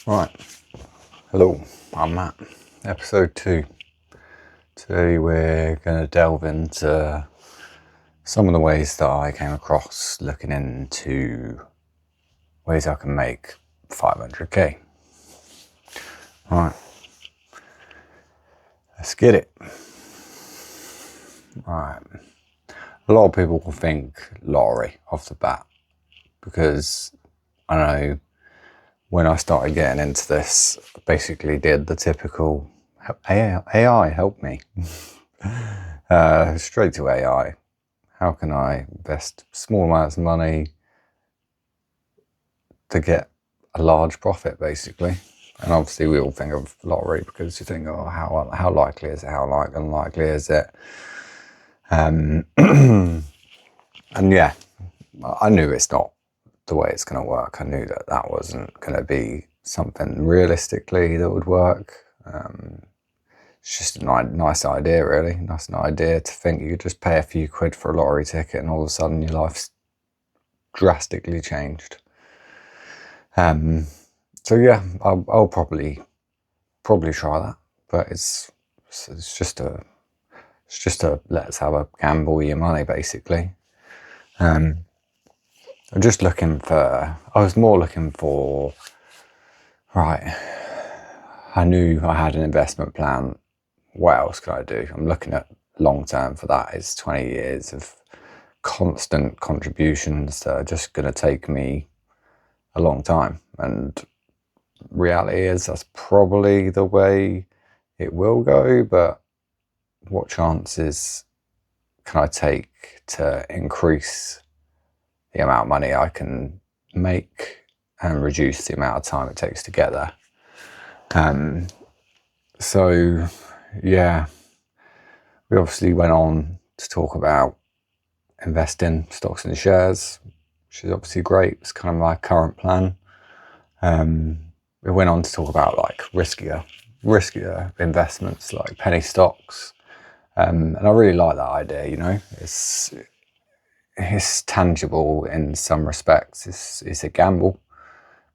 Right, hello, I'm Matt, episode 2. Today we're going to delve into some of the ways that I came across looking into ways I can make 500k. Right, let's get it. Right, a lot of people will think lottery off the bat because I know when I started getting into this, I basically did the typical AI help me. Straight to AI. How can I invest small amounts of money to get a large profit, basically? And obviously we all think of lottery because you think, oh, how likely is it? How unlikely is it? And yeah, I knew it's not the way it's going to work. I knew that that wasn't going to be something realistically that would work. It's just a nice idea, really. Nice idea to think you could just pay a few quid for a lottery ticket and all of a sudden your life's drastically changed. So yeah, I'll probably try that, but it's just a let's have a gamble with your money, basically. I'm just looking for. I was more looking for. Right, I knew I had an investment plan. What else could I do? I'm looking at long term for that. It's 20 years of constant contributions that are just going to take me a long time. And reality is that's probably the way it will go, but what chances can I take to increase the amount of money I can make and reduce the amount of time it takes to get there? So yeah, we obviously went on to talk about investing stocks and shares, which is obviously great. It's kind of my current plan. We went on to talk about like riskier investments like penny stocks, and I really like that idea. You know, it's tangible in some respects. It's a gamble,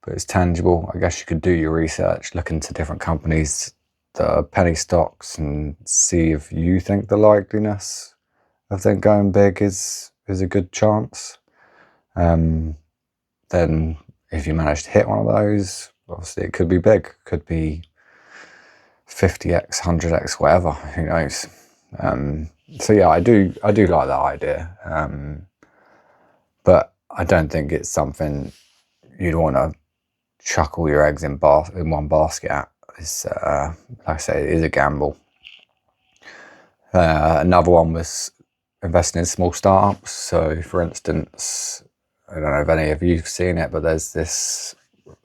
but it's tangible. I guess you could do your research, look into different companies that are penny stocks, and see if you think the likeliness of them going big is a good chance. Then if you manage to hit one of those, obviously it could be big, could be 50x, 100x, whatever, who knows. So yeah, I do like that idea, but I don't think it's something you'd want to chuck all your eggs in one basket at. It's like I say, it is a gamble. Another one was investing in small startups. So for instance, I don't know if any of you've seen it, but there's this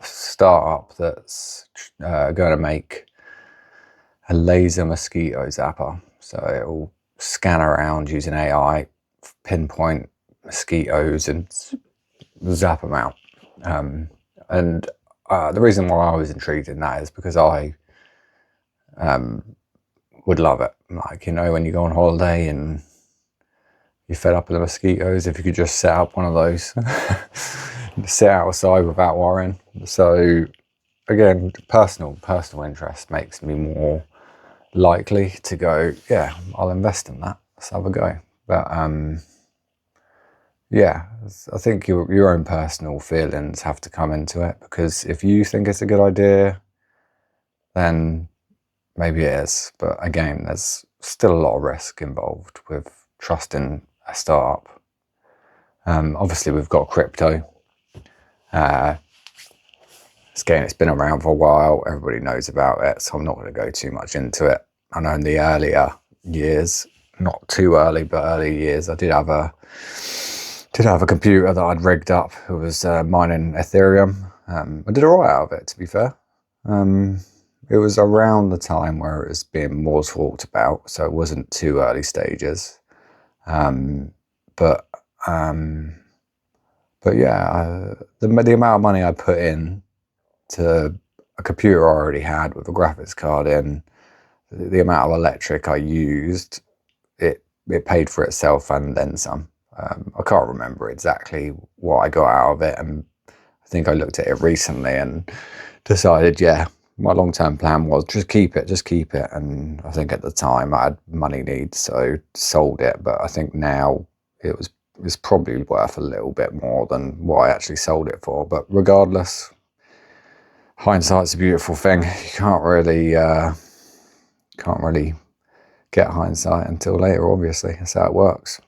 startup that's going to make a laser mosquito zapper. So it will scan around using AI, pinpoint mosquitoes and zap them out. And the reason why I was intrigued in that is because I would love it. Like, you know, when you go on holiday and you're fed up with the mosquitoes, if you could just set up one of those, sit outside without worrying. So again, personal interest makes me more likely to go, yeah, I'll invest in that. Let's have a go. But yeah, I think your own personal feelings have to come into it, because if you think it's a good idea, then maybe it is. But again, there's still a lot of risk involved with trusting a startup. Obviously, we've got crypto. It's been around for a while. Everybody knows about it, so I'm not going to go too much into it. I know in the earlier years, not too early, but early years, I did have a computer that I'd rigged up. It was mining Ethereum. I did all right out of it, to be fair. It was around the time where it was being more talked about, so it wasn't too early stages. But yeah, the amount of money I put in to a computer I already had with a graphics card in, the amount of electric I used, it paid for itself and then some. I can't remember exactly what I got out of it, and I think I looked at it recently, and decided, yeah, my long-term plan was just keep it. And I think at the time I had money needs, so sold it. But I think now it's probably worth a little bit more than what I actually sold it for. But regardless, hindsight's a beautiful thing. You can't really get hindsight until later, obviously. That's how it works.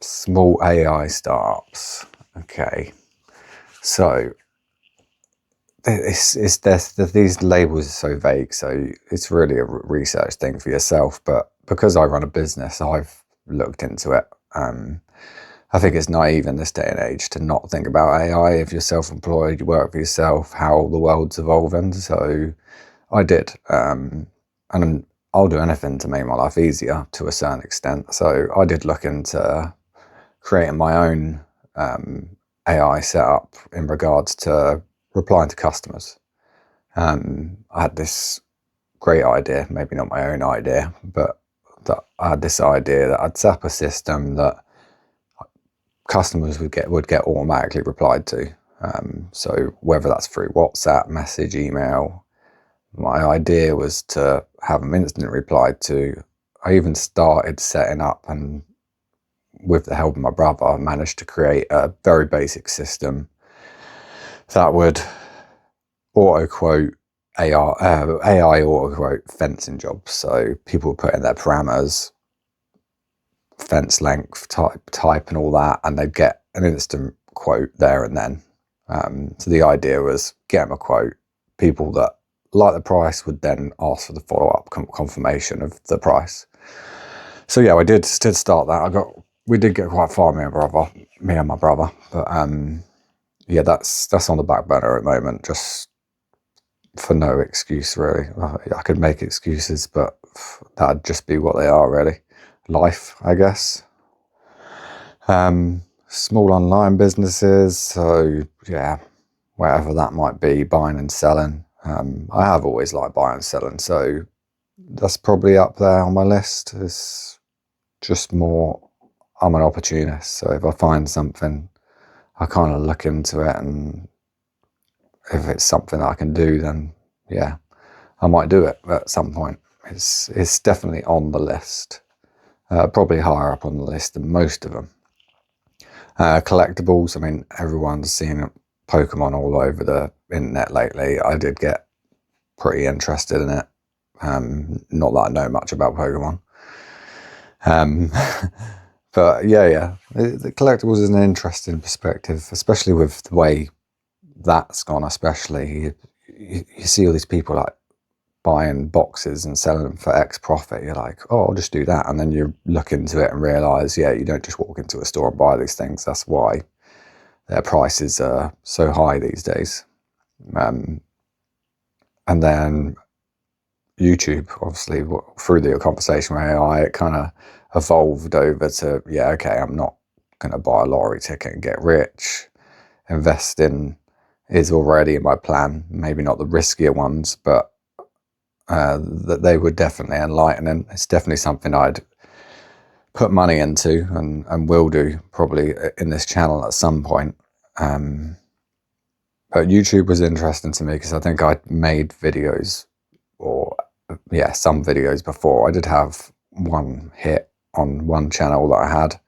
Small AI startups. Okay, so these labels are so vague, so it's really a research thing for yourself. But because I run a business, I've looked into it. I think it's naive in this day and age to not think about AI. If you're self-employed, you work for yourself, how the world's evolving. So I did, and I'll do anything to make my life easier to a certain extent. So I did look into creating my own AI setup in regards to replying to customers. I had this great idea, maybe not my own idea, but that I had this idea that I'd set up a system that customers would get automatically replied to. So whether that's through WhatsApp, message, email, my idea was to have them instantly replied to. I even started setting up, and with the help of my brother, I managed to create a very basic system that would auto quote AI auto quote fencing jobs. So people would put in their parameters, fence length, type and all that, and they'd get an instant quote there and then. So the idea was get them a quote. People that like the price would then ask for the follow-up confirmation of the price. So yeah, I did start that. We did get quite far, me and my brother, but yeah, that's on the back burner at the moment, just for no excuse really. I could make excuses, but that'd just be what they are really. Life, I guess. Small online businesses, so yeah, whatever that might be, buying and selling. I have always liked buying and selling, so that's probably up there on my list. It's just more, I'm an opportunist, so if I find something, I kind of look into it, and if it's something I can do, then yeah, I might do it at some point. It's definitely on the list, probably higher up on the list than most of them. Collectibles, I mean, everyone's seen Pokemon all over the internet lately. I did get pretty interested in it. Not that I know much about Pokemon. But yeah, the collectibles is an interesting perspective, especially with the way that's gone. Especially you see all these people like buying boxes and selling them for X profit. You're like, oh, I'll just do that, and then you look into it and realize, yeah, you don't just walk into a store and buy these things. That's why their prices are so high these days. And then YouTube, obviously, through the conversation with AI, it kind of evolved over to, yeah, okay, I'm not going to buy a lottery ticket and get rich. Investing is already in my plan. Maybe not the riskier ones, but that they were definitely enlightening. It's definitely something I'd put money into and will do probably in this channel at some point. But YouTube was interesting to me because I think I'd made videos, or yeah, some videos before. I did have one hit on one channel that I had.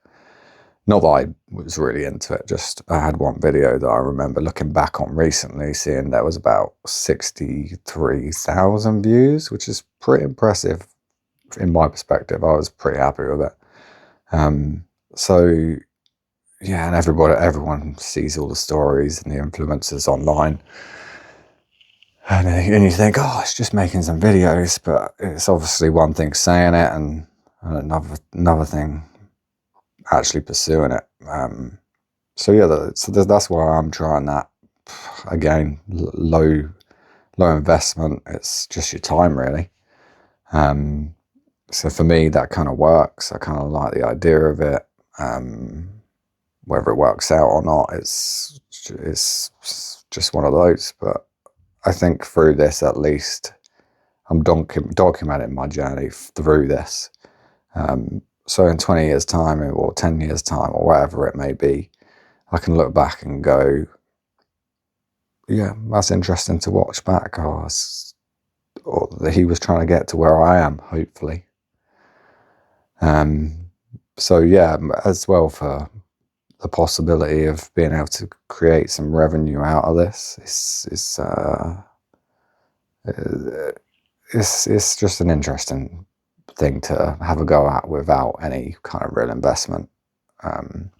Not that I was really into it, just I had one video that I remember looking back on recently, seeing there was about 63,000 views, which is pretty impressive in my perspective. I was pretty happy with it. So yeah, and everyone sees all the stories and the influencers online. And you think, oh, it's just making some videos, but it's obviously one thing saying it and another thing actually pursuing it. So yeah, that's why I'm trying that. Again, low investment. It's just your time, really. So for me, that kind of works. I kind of like the idea of it. Whether it works out or not, it's just one of those. But I think through this, at least, I'm documenting my journey through this. So in 20 years' time, or 10 years' time, or whatever it may be, I can look back and go, yeah, that's interesting to watch back. Or that he was trying to get to where I am, hopefully. So yeah, as well for the possibility of being able to create some revenue out of this. It's just an interesting thing to have a go at without any kind of real investment. And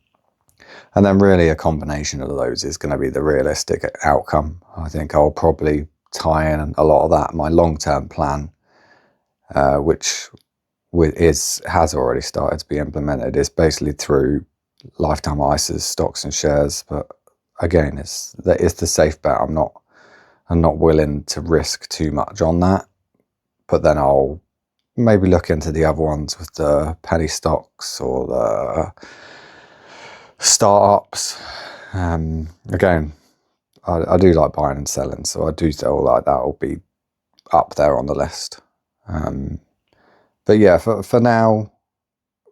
then really a combination of those is going to be the realistic outcome. I think I'll probably tie in a lot of that, my long-term plan, which has already started to be implemented, is basically through lifetime ISAs, stocks and shares. But again, it's the safe bet. I'm not willing to risk too much on that. But then I'll maybe look into the other ones with the penny stocks or the startups. Again, I do like buying and selling, so I do feel like that will be up there on the list. But yeah, for now,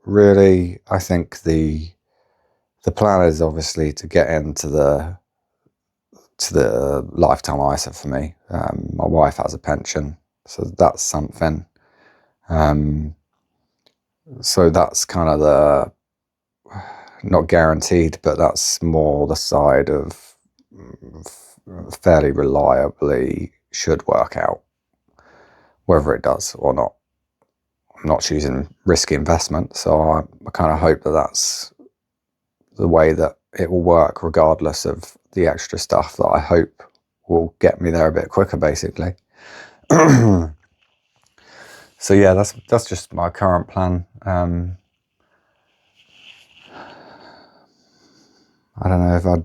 really, I think the plan is obviously to get into the lifetime ISA for me. My wife has a pension, so that's something. So that's kind of the, not guaranteed, but that's more the side of fairly reliably should work out. Whether it does or not, I'm not choosing risky investment, so I kind of hope that that's the way that it will work, regardless of the extra stuff that I hope will get me there a bit quicker, basically. So yeah, that's just my current plan. I don't know if I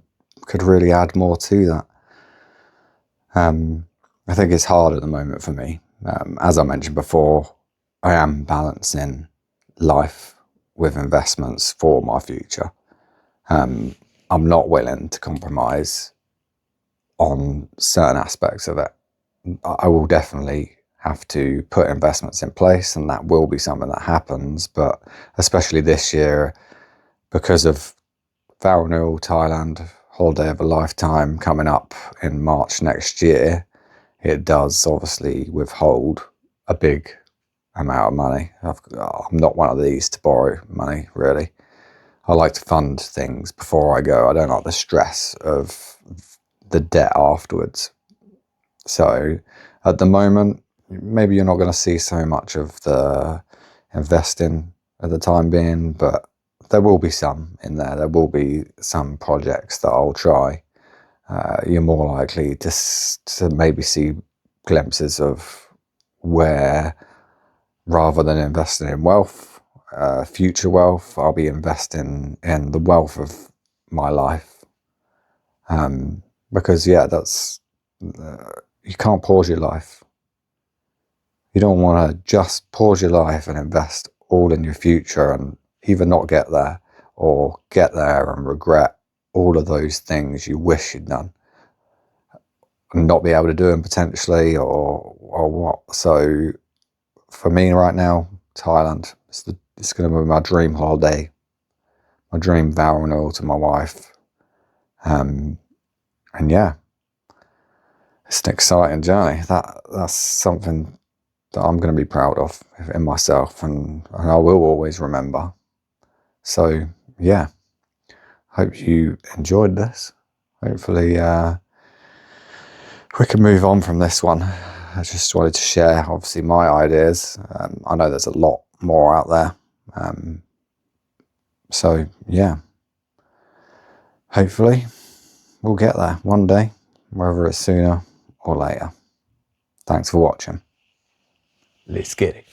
could really add more to that. I think it's hard at the moment for me. As I mentioned before, I am balancing life with investments for my future. I'm not willing to compromise on certain aspects of it. I will definitely have to put investments in place, and that will be something that happens. But especially this year, because of vow renewal, Thailand, holiday of a lifetime coming up in March next year, it does obviously withhold a big amount of money. I'm not one of these to borrow money, really. I like to fund things before I go. I don't like the stress of the debt afterwards. So at the moment, maybe you're not going to see so much of the investing at the time being, but there will be some in there. There will be some projects that I'll try. You're more likely to maybe see glimpses of where, rather than investing in wealth, future wealth, I'll be investing in the wealth of my life. Because yeah, that's you can't pause your life. You don't want to just pause your life and invest all in your future and either not get there or get there and regret all of those things you wish you'd done and not be able to do them potentially, or what. So for me right now, Thailand, it's going to be my dream holiday, my dream vow renewal to my wife. And yeah, it's an exciting journey. That's something that I'm going to be proud of in myself, and I will always remember. So yeah, hope you enjoyed this. Hopefully we can move on from this one. I just wanted to share, obviously, my ideas. I know there's a lot more out there. So yeah, hopefully we'll get there one day, whether it's sooner or later. Thanks for watching. Let's get it.